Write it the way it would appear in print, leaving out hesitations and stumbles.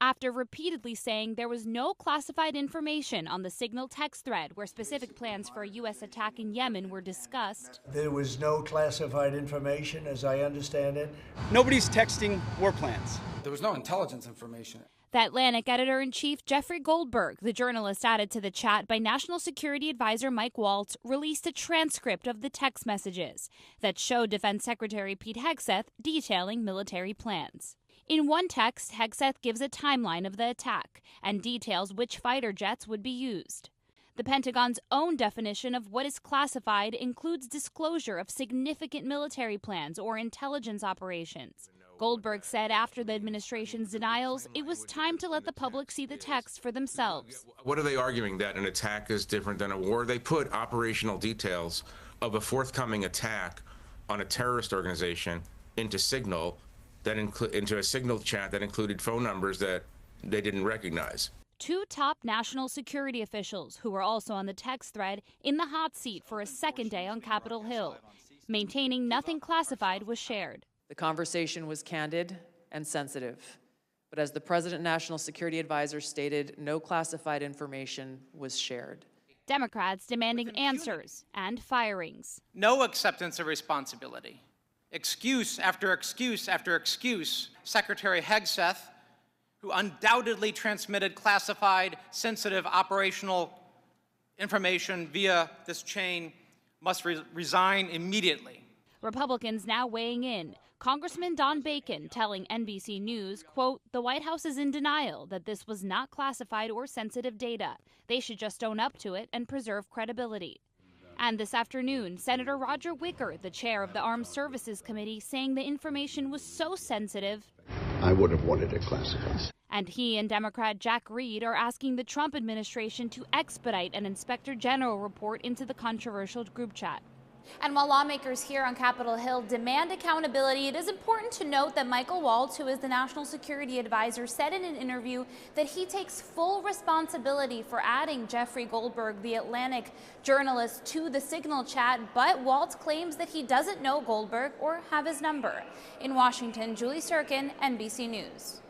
after repeatedly saying there was no classified information on the Signal text thread where specific plans for a U.S. attack in Yemen were discussed. There was no classified information, as I understand it. Nobody's texting war plans. There was no intelligence information. The Atlantic editor-in-chief Jeffrey Goldberg, the journalist added to the chat by National Security Advisor Mike Waltz, released a transcript of the text messages that showed Defense Secretary Pete Hegseth detailing military plans. In one text, Hegseth gives a timeline of the attack and details which fighter jets would be used. The Pentagon's own definition of what is classified includes disclosure of significant military plans or intelligence operations. Goldberg said after the administration's denials, it was time to let the public see the text for themselves. What are they arguing, that an attack is different than a war? They put operational details of a forthcoming attack on a terrorist organization into Signal, into a Signal chat that included phone numbers that they didn't recognize. Two top national security officials, who were also on the text thread, in the hot seat for a second day on Capitol Hill. Maintaining nothing classified was shared. The conversation was candid and sensitive, but as the President National Security Advisor stated, no classified information was shared. Democrats demanding answers and firings. No acceptance of responsibility. Excuse after excuse after excuse. Secretary Hegseth, who undoubtedly transmitted classified, sensitive operational information via this chain, must resign immediately. Republicans now weighing in. Congressman Don Bacon telling NBC News, quote, "The White House is in denial that this was not classified or sensitive data. They should just own up to it and preserve credibility." And this afternoon, Senator Roger Wicker, the chair of the Armed Services Committee, saying the information was so sensitive, I would have wanted it classified. And he and Democrat Jack Reed are asking the Trump administration to expedite an Inspector General report into the controversial group chat. And while lawmakers here on Capitol Hill demand accountability, it is important to note that Michael Waltz, who is the National Security Advisor, said in an interview that he takes full responsibility for adding Jeffrey Goldberg, the Atlantic journalist, to the Signal chat, but Waltz claims that he doesn't know Goldberg or have his number. In Washington, Julie Sirkin, NBC News.